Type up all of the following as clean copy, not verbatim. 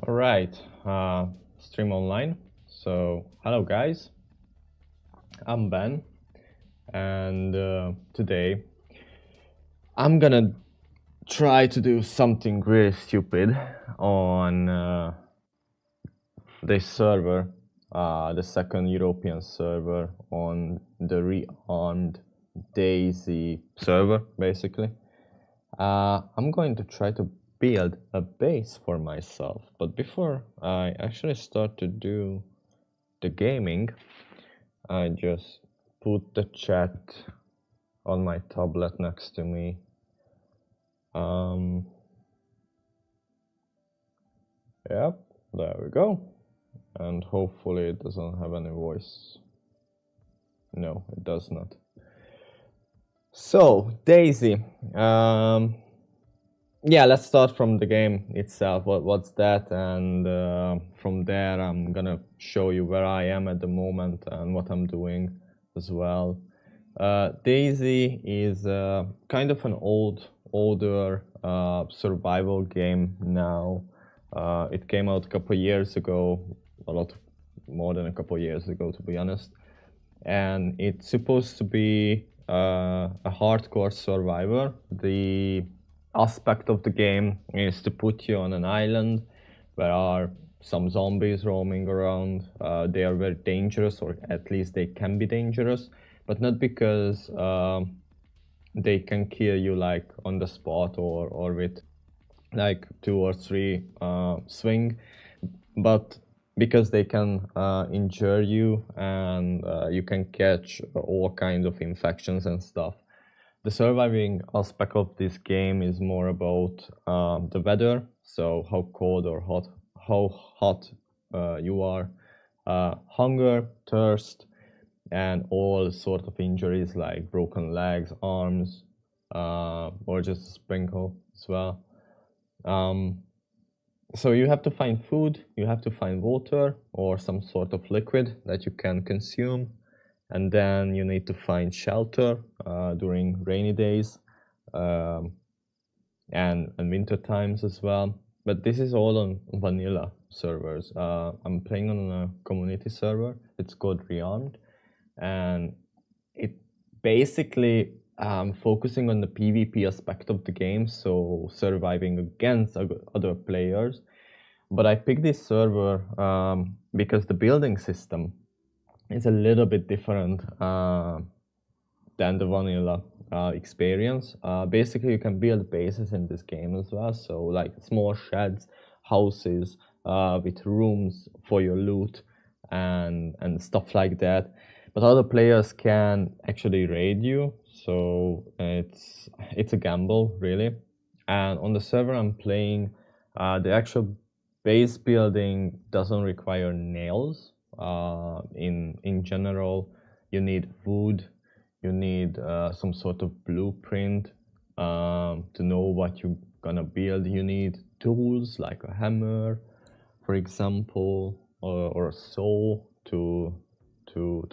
All right, stream online. So, hello guys, I'm Ben, and today I'm gonna try to do something really stupid on this server, the second European server on the Rearmed DayZ server, basically. I'm going to try to build a base for myself, but before I actually start to do the gaming, I just put the chat on my tablet next to me. Yep, there we go. And hopefully it doesn't have any voice. No, it does not. So, DayZ. Yeah, let's start from the game itself. What's that? And from there, I'm gonna show you where I am at the moment and what I'm doing as well. DayZ is kind of an older survival game now. It came out a couple years ago, a lot more than a couple years ago, to be honest. And it's supposed to be a hardcore survivor. The aspect of the game is to put you on an island where are some zombies roaming around. They are very dangerous, or at least they can be dangerous, but not because they can kill you like on the spot or with like 2 or 3 swing, but because they can injure you and you can catch all kinds of infections and stuff. The surviving aspect of this game is more about the weather, so how cold or how hot you are, hunger, thirst, and all sort of injuries like broken legs, arms, or just a sprinkle as well. So you have to find food, you have to find water or some sort of liquid that you can consume, and then you need to find shelter during rainy days and winter times as well. But this is all on vanilla servers. I'm playing on a community server. It's called Rearmed, and it basically focusing on the PvP aspect of the game, so surviving against other players. But I picked this server because the building system is a little bit different than the vanilla experience. Basically, you can build bases in this game as well, so like small sheds, houses with rooms for your loot and stuff like that. But other players can actually raid you, so it's a gamble really. And on the server I'm playing, the actual base building doesn't require nails. In general, you need wood, you need some sort of blueprint to know what you're gonna build. You need tools like a hammer, for example, or a saw to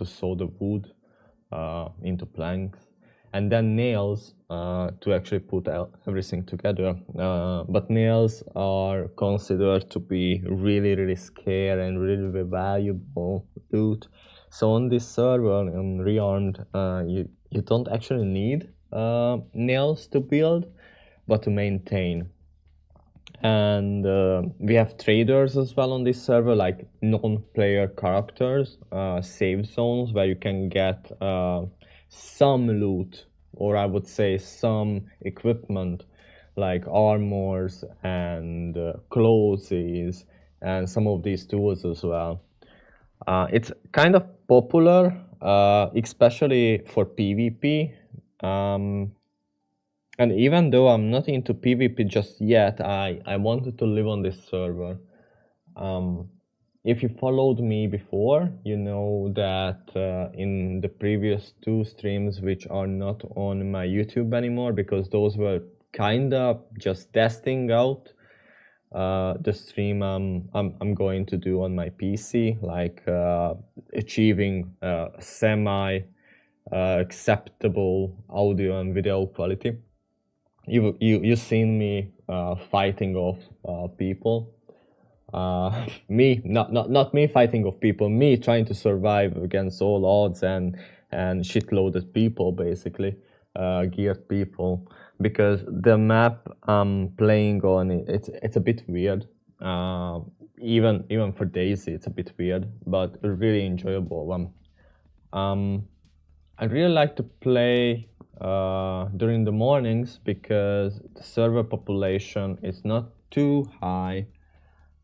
saw the wood into planks, and then nails to actually put everything together. But nails are considered to be really scarce and really valuable loot. So on this server on Rearmed, you don't actually need nails to build, but to maintain. And we have traders as well on this server, like non-player characters, save zones where you can get some loot, or I would say some equipment, like armors and clothes and some of these tools as well. It's kind of popular, especially for PvP. And even though I'm not into PvP just yet, I wanted to live on this server. If you followed me before, you know that in the previous 2 streams, which are not on my YouTube anymore, because those were kinda just testing out the stream I'm going to do on my PC, like achieving semi acceptable audio and video quality. You've seen me fighting off people Me, not me fighting of people, me trying to survive against all odds and shitloaded people, basically, geared people, because the map I'm playing on, it's a bit weird. Even for DayZ, it's a bit weird, but a really enjoyable one. I really like to play during the mornings because the server population is not too high.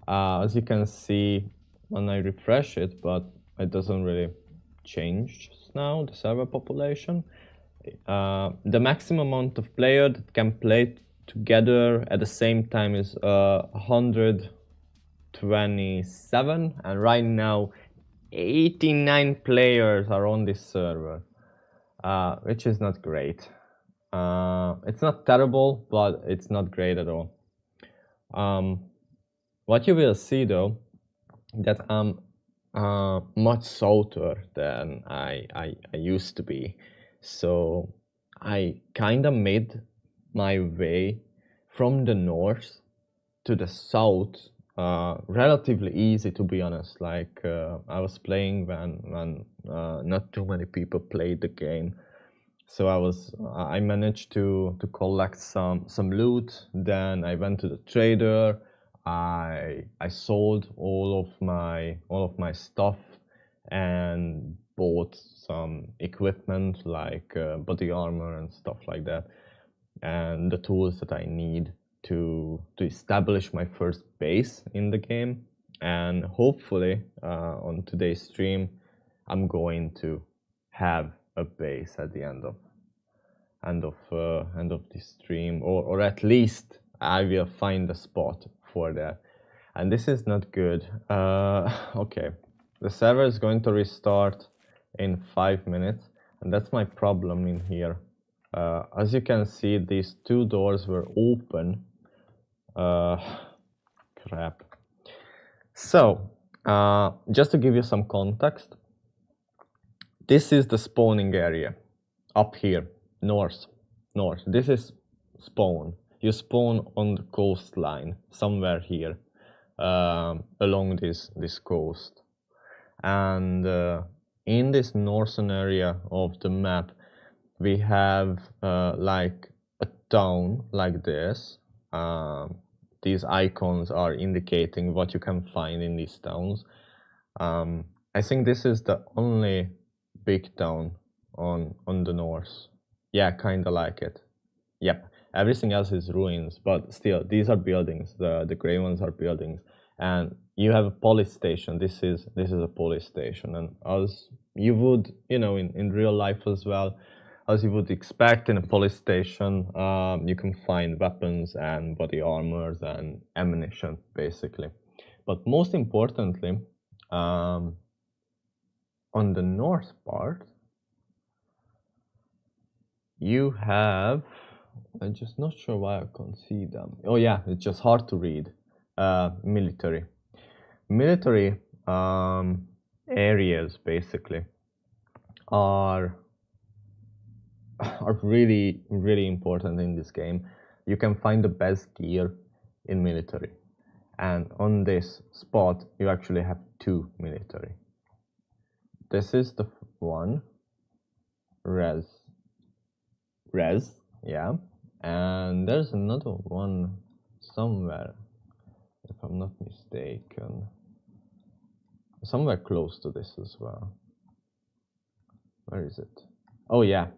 As you can see when I refresh it, but it doesn't really change now, the server population. The maximum amount of players that can play together at the same time is 127, and right now 89 players are on this server, which is not great. It's not terrible, but it's not great at all. What you will see though, that I'm much souter than I used to be. So I kind of made my way from the north to the south relatively easy, to be honest. Like I was playing when not too many people played the game. So I managed to collect some loot. Then I went to the trader. I sold all of my stuff and bought some equipment like body armor and stuff like that, and the tools that I need to establish my first base in the game. And hopefully on today's stream I'm going to have a base at the end of this stream, or at least I will find a spot for that. And this is not good. Okay, the server is going to restart in 5 minutes, and that's my problem in here. As you can see, these two doors were open. Crap. So, just to give you some context, this is the spawning area up here, north. This is spawn. You spawn on the coastline, somewhere here, along this coast. And in this northern area of the map, we have like a town like this. These icons are indicating what you can find in these towns. I think this is the only big town on the north. Yeah, kind of like it. Yep, everything else is ruins, but still, these are buildings. The gray ones are buildings, and you have a police station. This is a police station, and as you would, in real life as well, as you would expect in a police station, you can find weapons and body armors and ammunition, basically. But most importantly, on the north part, you have, I'm just not sure why I can't see them. Oh yeah, it's just hard to read. Military areas, basically, are really, really important in this game. You can find the best gear in military, and on this spot you actually have two military. This is the one, res, yeah, and there's another one somewhere, if I'm not mistaken, somewhere close to this as well. Where is it? Oh yeah,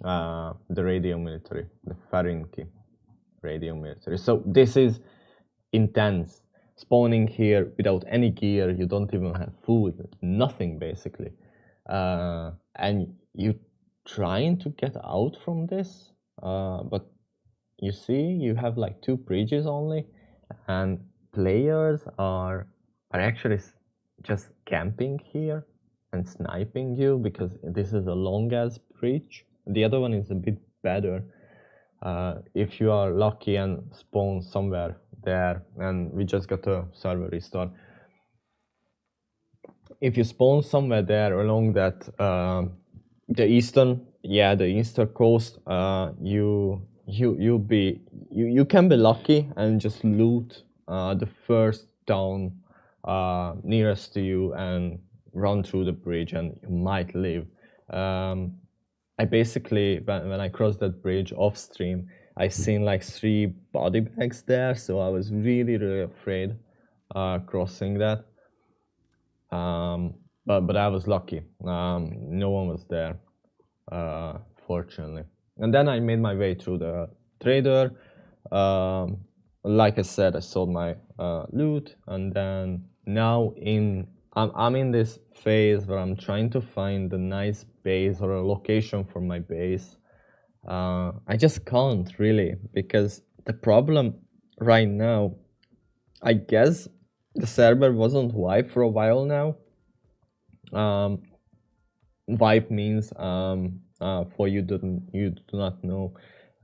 the radio military, the Farinki radio military. So this is intense. Spawning here without any gear, you don't even have food, nothing basically, and you trying to get out from this, but you see you have like 2 bridges only, and players are actually just camping here and sniping you because this is a long ass bridge. The other one is a bit better. If you are lucky and spawn somewhere there, and we just got a server restart. If you spawn somewhere there along that the eastern coast, you can be lucky and just loot the first down nearest to you and run through the bridge, and you might live. I basically, when I crossed that bridge off stream, I seen like 3 body bags there, so I was really afraid crossing that. But I was lucky. No one was there, fortunately. And then I made my way through the trader. Like I said, I sold my loot, and then now I'm in this phase where I'm trying to find a nice base or a location for my base. I just can't really, because the problem right now, I guess the server wasn't wiped for a while now. Wipe means, for you do not know,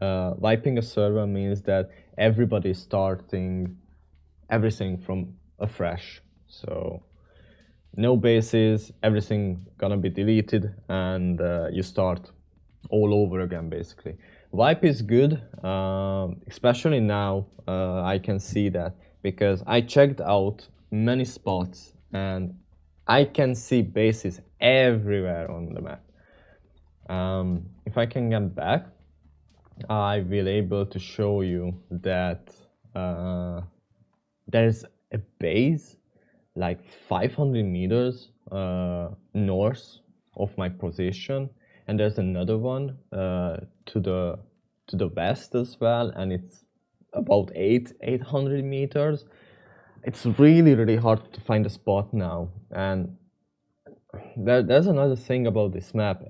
wiping a server means that everybody's starting everything from afresh. So no bases, everything gonna be deleted, and you start all over again basically. Wipe is good, especially now. I can see that because I checked out many spots and I can see bases everywhere on the map. If I can get back, I will able to show you that there's a base like 500 meters north of my position, and there's another one to the west as well, and it's about 800 meters. It's really hard to find a spot now, and there's another thing about this map.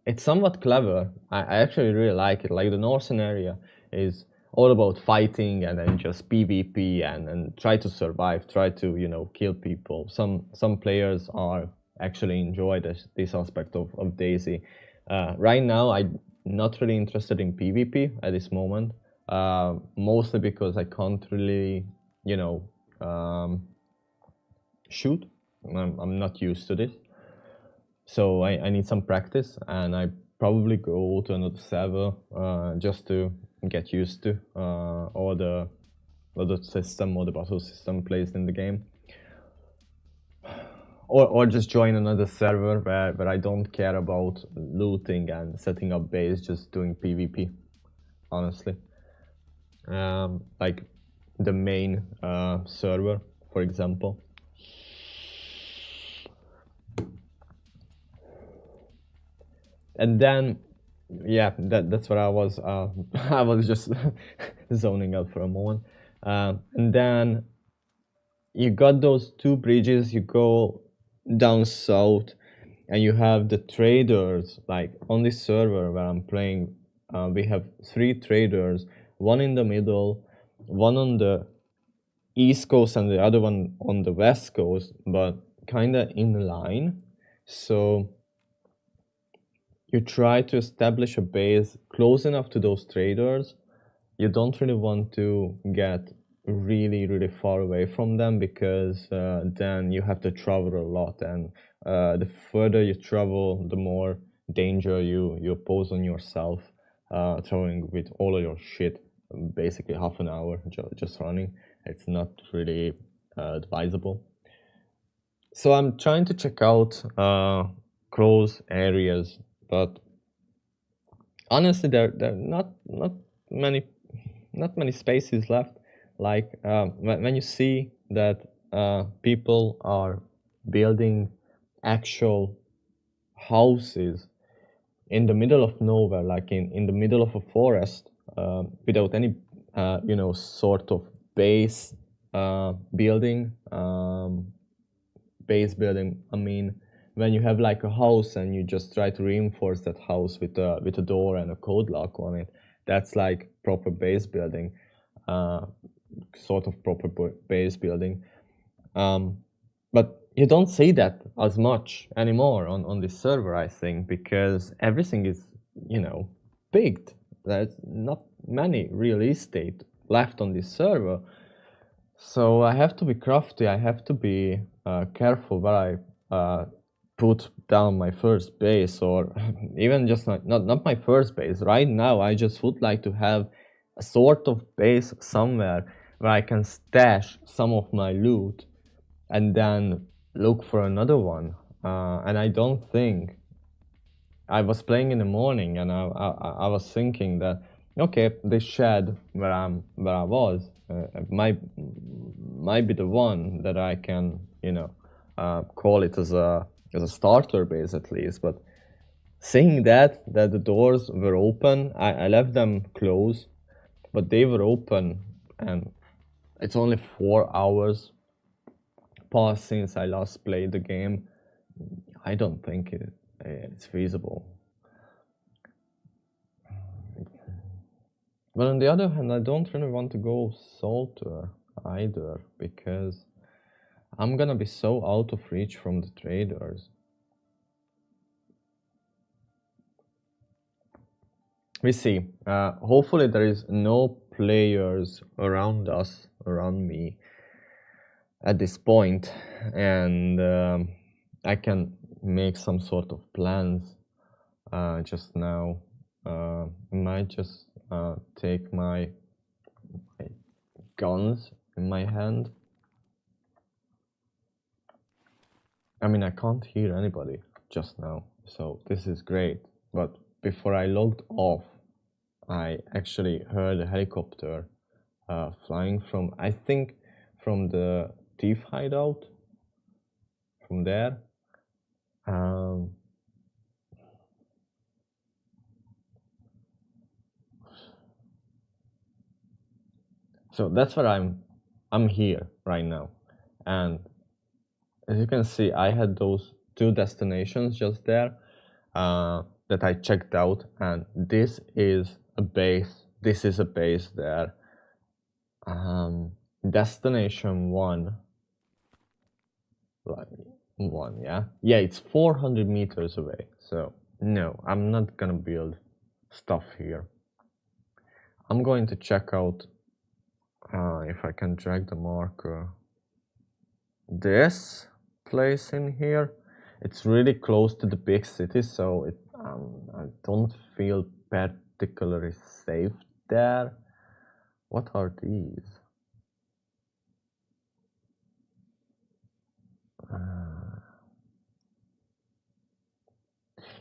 It's somewhat clever. I actually really like it. Like the northern area is all about fighting and then just PvP and try to survive, try to kill people. Some players are actually enjoy this aspect of DayZ. Right now, I'm not really interested in PvP at this moment, mostly because I can't really shoot. I'm not used to this, so I need some practice, and I probably go to another server just to get used to all the system or the battle system placed in the game, or just join another server where I don't care about looting and setting up base, just doing PvP, honestly. Like the main server, for example. And then, yeah, that's what I was. I was just zoning out for a moment. And then you got those 2 bridges. You go down south, and you have the traders. Like on this server where I'm playing, we have 3 traders. One in the middle, one on the east coast, and the other one on the west coast, but kind of in line. So you try to establish a base close enough to those traders. You don't really want to get really far away from them, because then you have to travel a lot, and the further you travel, the more danger you pose on yourself, traveling with all of your shit basically half an hour just running. It's not really advisable. So I'm trying to check out close areas, but honestly, there are not many spaces left. Like when you see that people are building actual houses in the middle of nowhere, like in the middle of a forest, without any sort of base building. Base building, I mean, when you have like a house and you just try to reinforce that house with a door and a code lock on it, that's like proper base building, sort of proper base building. But you don't see that as much anymore on this server, I think, because everything is pigged. There's not many real estate left on this server. So I have to be crafty. I have to be careful where I put down my first base, or even just not my first base. Right now, I just would like to have a sort of base somewhere where I can stash some of my loot and then look for another one. And I don't think I was playing in the morning, and I was thinking that okay, this shed where I was might be the one that I can call it as a starter base at least. But seeing that the doors were open, I left them closed, but they were open, and it's only 4 hours passed since I last played the game. I don't think it's feasible. But on the other hand, I don't really want to go salter either, because I'm gonna be so out of reach from the traders. We see. Hopefully there is no players around us, around me, at this point, and I can make some sort of plans just now. I might just take my guns in my hand. I mean, I can't hear anybody just now, so this is great. But before I logged off, I actually heard a helicopter flying from, I think, from the thief hideout, from there. So that's where I'm here right now, and as you can see, I had those 2 destinations just there that I checked out, and this is a base. This is a base there. Destination 1, like 1, yeah, it's 400 meters away. So no, I'm not gonna build stuff here. I'm going to check out if I can drag the marker. This place in here, it's really close to the big city, so I don't feel particularly safe there. What are these?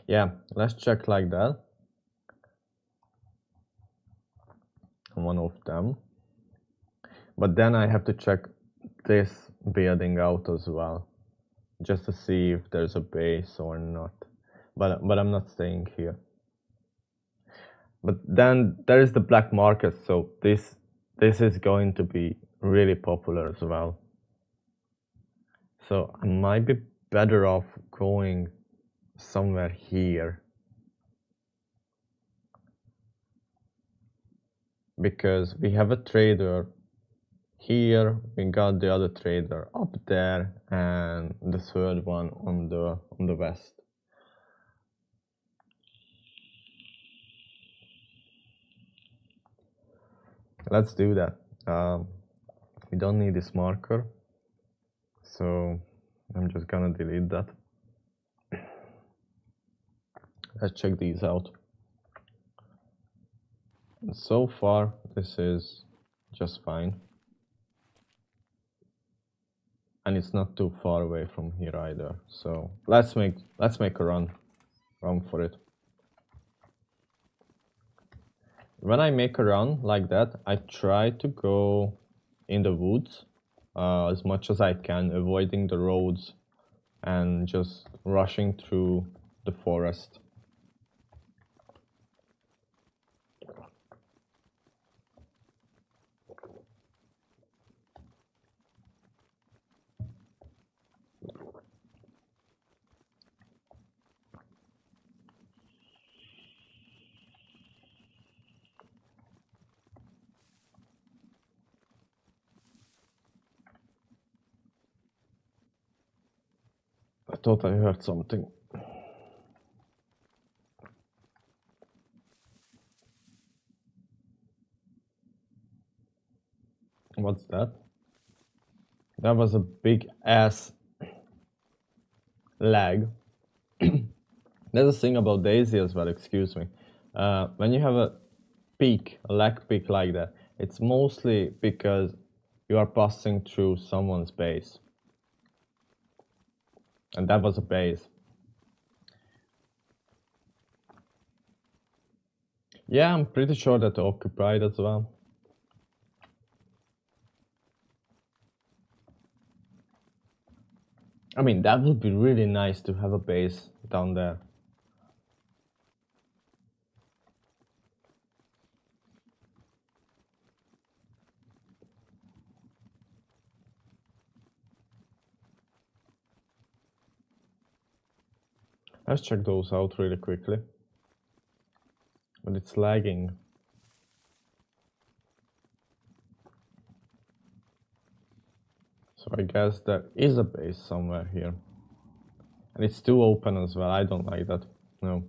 Yeah, let's check like that. One of them. But then I have to check this building out as well, just to see if there's a base or not. But I'm not staying here. But then there is the black market, so this is going to be really popular as well. So I might be better off going somewhere here, because we have a trader here, we got the other trader up there, and the third one on the west. Let's do that. We don't need this marker, so I'm just gonna delete that. Let's check these out. So far, this is just fine. And it's not too far away from here either. So let's make a run for it. When I make a run like that, I try to go in the woods as much as I can, avoiding the roads and just rushing through the forest. I thought I heard something. What's that? That was a big ass lag. There's a thing about DayZ as well, excuse me. When you have a lag peak like that, it's mostly because you are passing through someone's base. And that was a base. Yeah, I'm pretty sure that occupied as well. I mean, that would be really nice to have a base down there. Let's check those out really quickly. But it's lagging. So I guess there is a base somewhere here. And it's too open as well. I don't like that. No.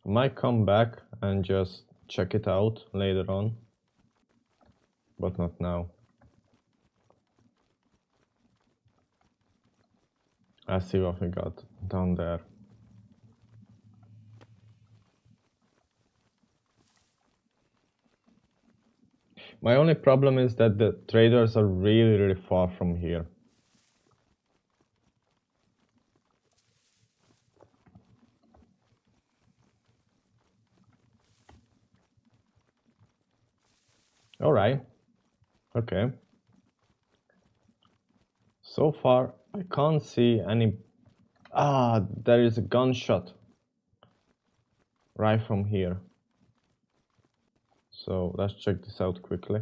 I might come back and just check it out later on. But not now. Let's see what we got down there. My only problem is that the traders are really, really far from here. Alright. Okay. So far, I can't see any... Ah, there is a gunshot. Right from here. So let's check this out quickly.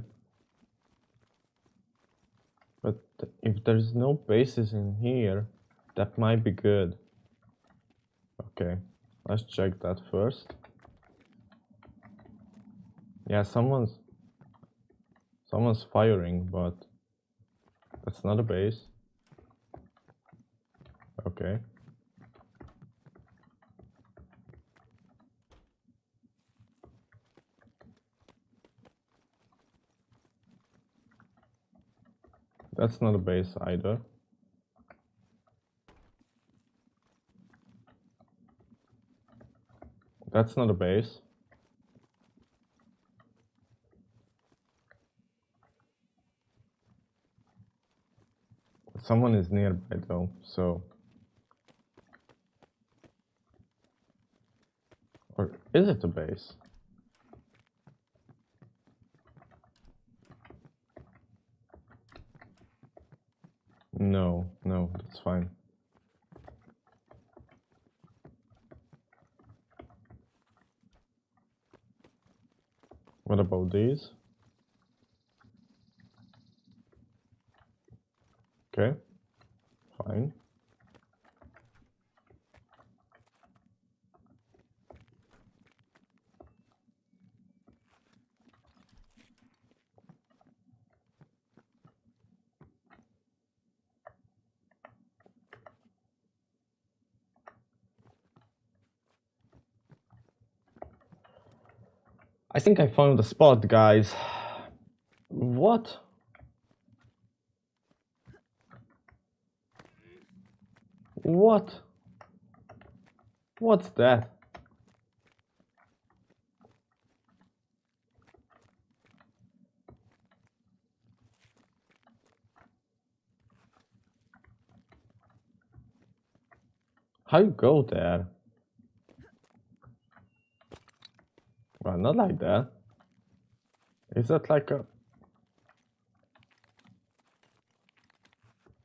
But if there's no bases in here, that might be good. Okay, let's check that first. Yeah, someone's firing, but that's not a base. Okay. That's not a base either. That's not a base. Someone is nearby though, so... Or is it a base? No, that's fine. What about these? Okay, fine. I think I found the spot, guys. What? What? What's that? How you go there? Well, not like that. Is that like a...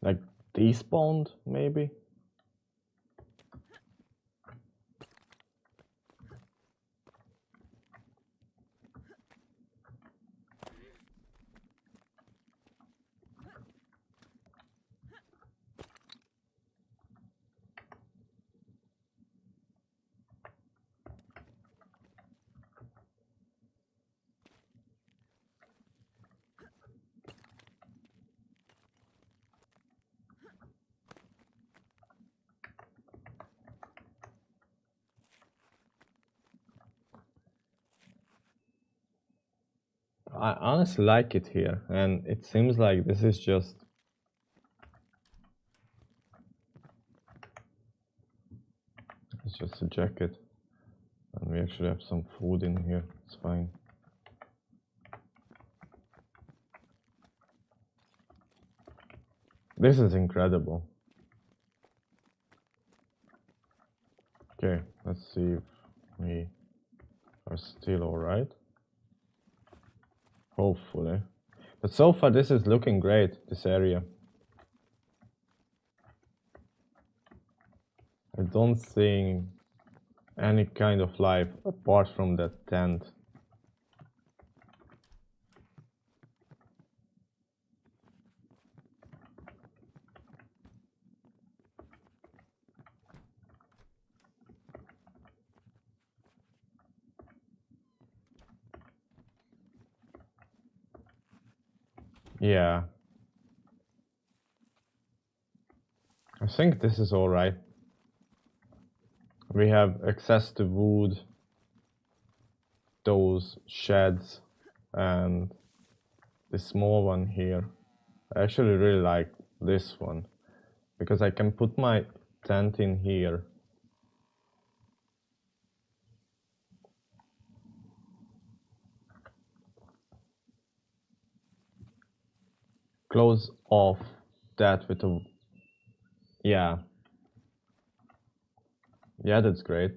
Like despawned, maybe? I honestly like it here, and it seems like this is just... It's just a jacket. And we actually have some food in here, it's fine. This is incredible. Okay, let's see if we are still alright. Hopefully. But so far this is looking great, this area. I don't see any kind of life apart from that tent. Yeah. I think this is alright. We have access to wood, those sheds, and the small one here. I actually really like this one because I can put my tent in here. Close off that with a... Yeah. Yeah, that's great.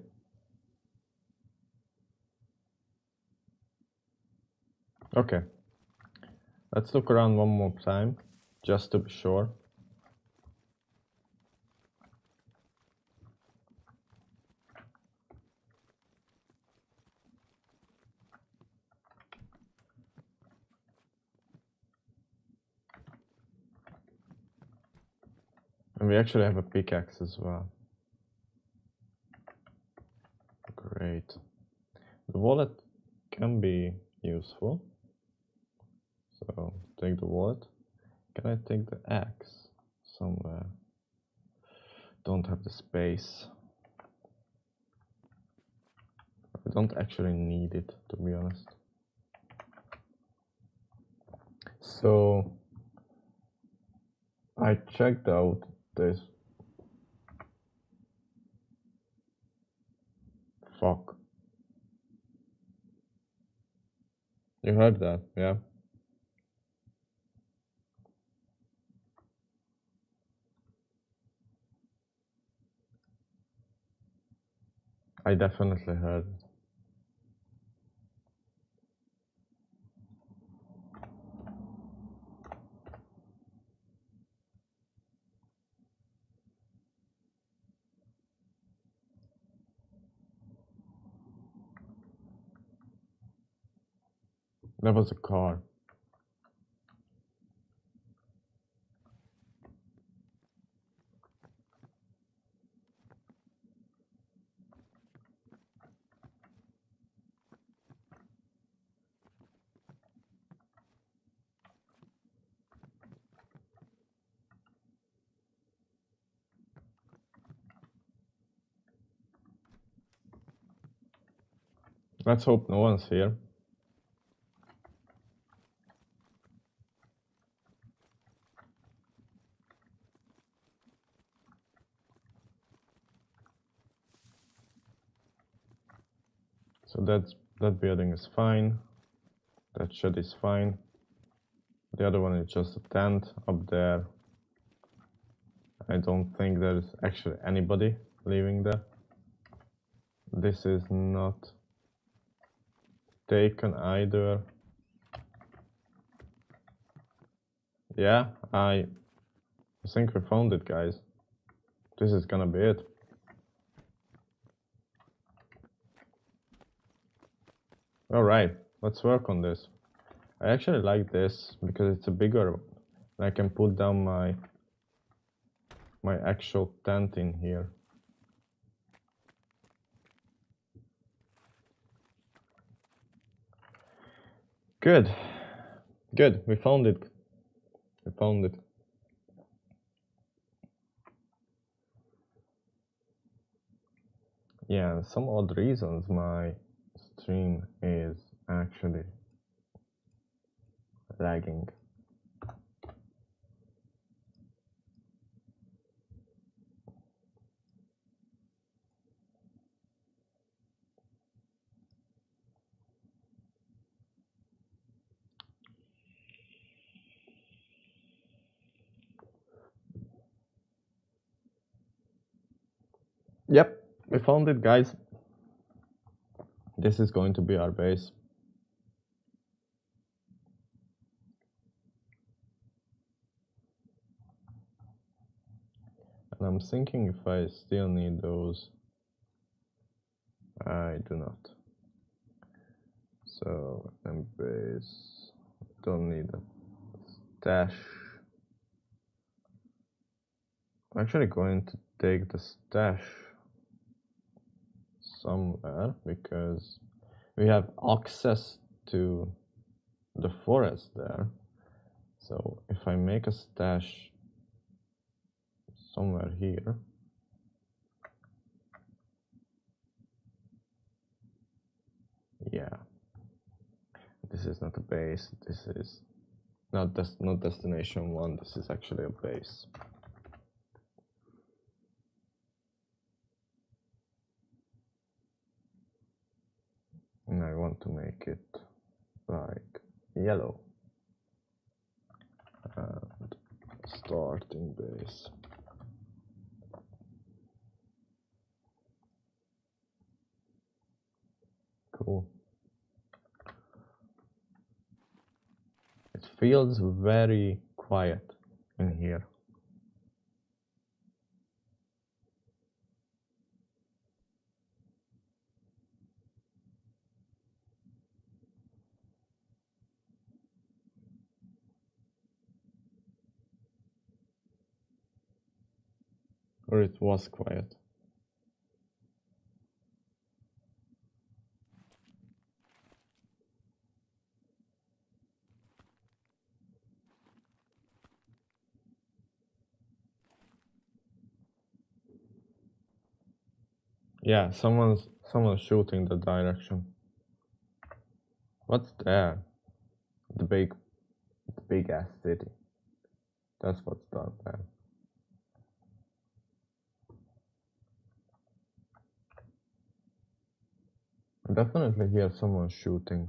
Okay. Let's look around one more time, just to be sure. And we actually have a pickaxe as well. Great. The wallet can be useful. So take the wallet. Can I take the axe somewhere? Don't have the space. I don't actually need it, to be honest. So I checked out this. Fuck. You heard that, yeah? I definitely heard it. There was a car. Let's hope no one's here. So that building is fine. That shed is fine. The other one is just a tent up there. I don't think there's actually anybody living there. This is not taken either. Yeah, I think we found it, guys. This is gonna be it. Alright, let's work on this. I actually like this because it's a bigger one. I can put down my actual tent in here. Good. Good, we found it. We found it. Yeah, some odd reasons my stream is actually lagging. Yep, we found it, guys. This is going to be our base. And I'm thinking if I still need those. I do not. So, and base. Don't need a stash. I'm actually going to take the stash somewhere because we have access to the forest there. So if I make a stash somewhere here, yeah, this is not a base, this is not destination 1, this is actually a base. And I want to make it like yellow. And starting base. Cool. It feels very quiet in here. Or it was quiet. Yeah, someone's shooting the direction. What's there? The big ass city. That's what's down there. I definitely hear someone shooting.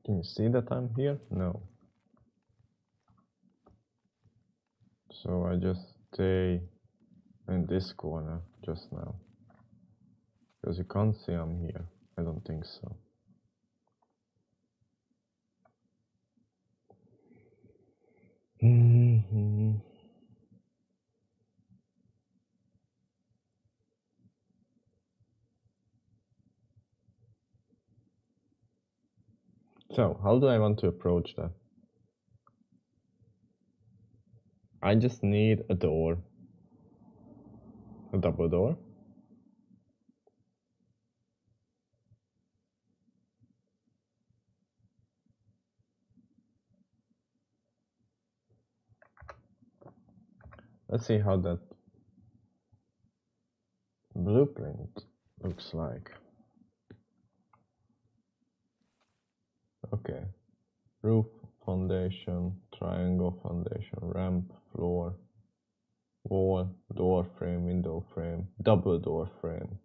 Can you see that I'm here? No. So I just stay in this corner just now. Because you can't see I'm here. I don't think so. So, how do I want to approach that? I just need a door. A double door. Let's see how that blueprint looks like. Okay. Roof, foundation, triangle foundation, ramp, floor, wall, door frame, window frame, double door frame,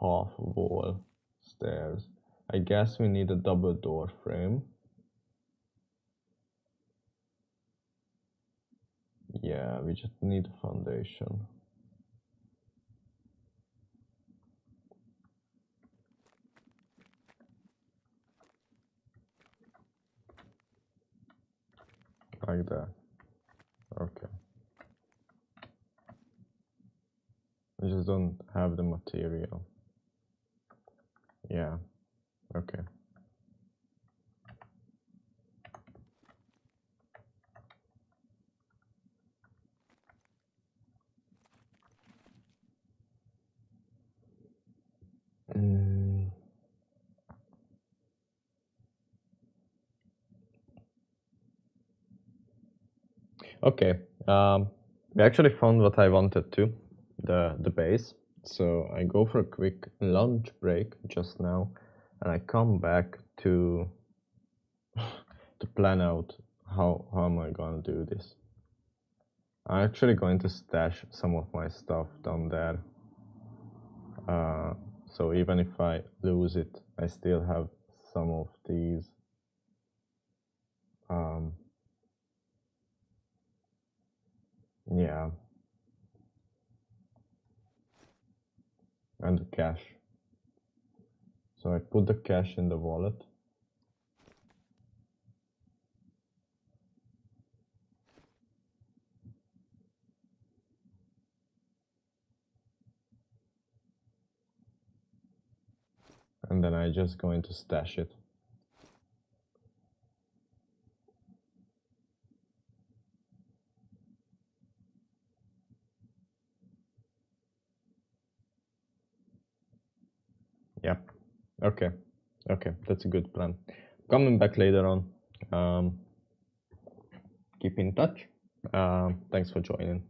half wall, stairs. I guess we need a double door frame. Yeah, we just need a foundation. Like that. Okay. We just don't have the material. Yeah. Okay. Okay. We actually found what I wanted to, the base. So I go for a quick lunch break just now, and I come back to to plan out how am I gonna do this. I'm actually going to stash some of my stuff down there. So even if I lose it, I still have some of these. Yeah. And the cash. So I put the cash in the wallet. And then I just going to stash it. Yep. Okay. Okay, that's a good plan. Coming back later on. Keep in touch. Thanks for joining.